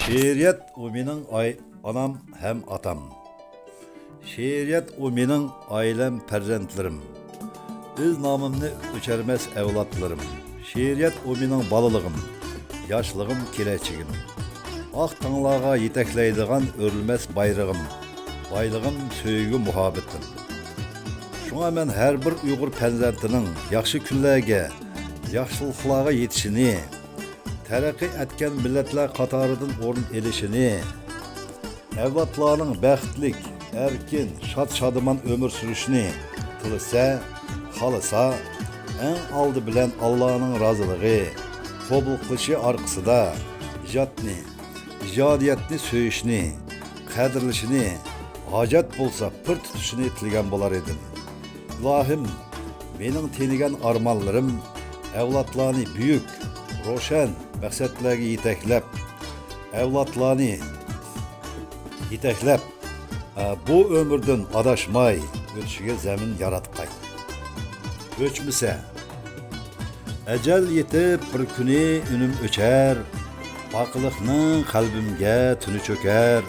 Şeiriyet o mening anam hem atam. Şeiriyet o mening ailem farzandlarim. Öz namımni o'chirmas evlatlarım. Şeiriyet o mening balaligim, yaşlığım, kelechigim. Ak tanglarga yetaklaydigan örülmez bayrağım. Baylığım, söygü, muhabbetim. Şuna men her bir Uygur farzandining yaxshi kunlarga, yaxshiliklarga yetishini, taraqqiy etken milletler qatoridan o'rin elishini, evlatlarning baxtlik, erkin, shod-shodaman ömür sürüşini tilasa, xalasa, en aldı bilen Allah'ın razılığı, qabul qilishi orqasida ijodiyatni söýüşni, qadrlashini, hojat bo'lsa pir tutishini tilgan bo'lar edim. Ilohim, mening tenigan armonlarim evlatlarni büyük, roşan maqsadlarga yetaklab, bu ömürden adaşmay o'tishiga zamin yaratqay. O'chmasa, ecel yetib bir kuni unum o'char, aqliqning qalbimga tuni cho'kar.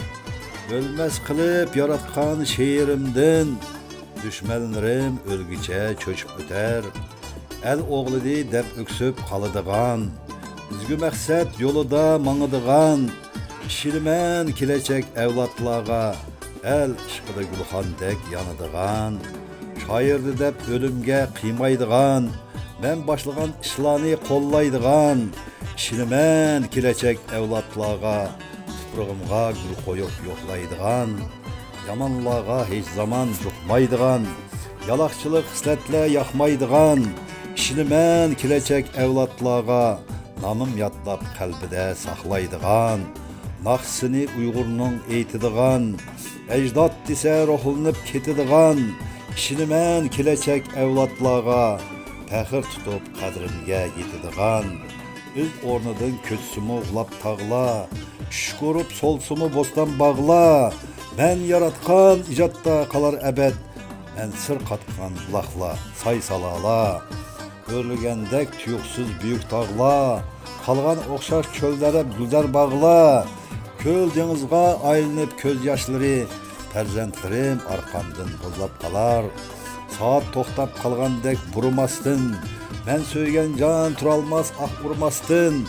Ölmez qilib yaratgan şeirimden, düşmanlarım ölgüçe çöçüp öter. El oğlidi dep öksüp qalıdığan, üzgü məqsəd yolida mаңıdığan, şilmen kilecek evlatlağa, el işqıda gülxandek yanıdığan, şairdi dep ölümge qıymaydıgan, ben başlığan işlani kollaydıgan, şilmen kilecek evlatlağa, tuprağımga gül koyup yoklaydıgan, yamanlağa hiç zaman juqmaydıgan, yalaqçılık hisletle yakmaydıgan, işlimen kilecek evlatlağa, namım yatlap kalbide saklaydıgan, naqsini Uygur'nun eytidigan, ecdat dise ruhlanıp ketidigan, işlimen kilecek evlatlağa, pəxir tutup kadrimge yetidigan, öz ornudun kötsümü ulap tağla, şükürüp solsumu bostan bağla, ben yaratkan icatta kalar ebed, ben sır katkan bulakla, say salala, örlügendek tüyüksüz büyük tağla, kalgan okşar çöllere güzel bağla, köl denizga aylanıp köz yaşları, perzentlerim arkamdan bozlap kalar, saat toxtap kalgandek burumasdın, ben söygen can turalmaz ak vurmasdın,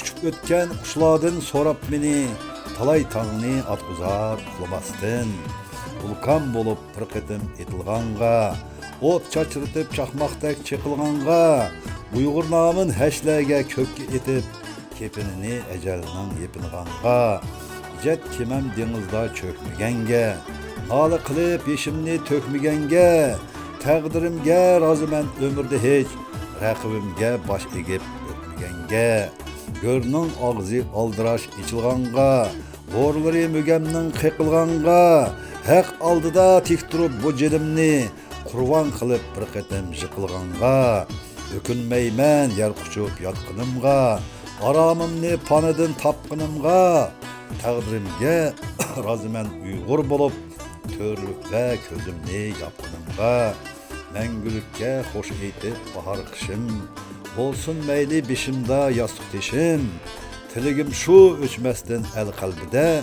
uçup ötken kuşladın sorap meni, talay tağını atguzar kulamasdın, vulkan bolup pırqetim etilganğa, ot çaçırtıp çakmakdek çekilganğa, Uygur namın heşlerge kökki etip, kepinini ecelinin yepinganğa, jet kimem denizda çökmegenge, nalı kılıp yeşimni tökmegenge, təqdirimge razı men ömürde hiç, rəqibimge baş egip ötmegenge, görünün ağzı aldıraş içilganğa, Gorları mügemnin qeqilganğa, haq aldıda tik turup bu jelimni, qurban qılıp bir qetim jıqılganğa, ökünmeymen yer quchup yatqınımğa, aramımni panıdın tapqınımğa, təqdirimge razı men Uygur bolup, törlükle közümni yapqınımğa, məngülükke hoş eytip bahar qışım, olsun meyli bişimda yastık teşim, tiligim şu öçmesdin el kalbide,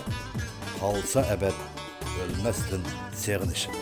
kalsa ebed ölmesdin seğinişim.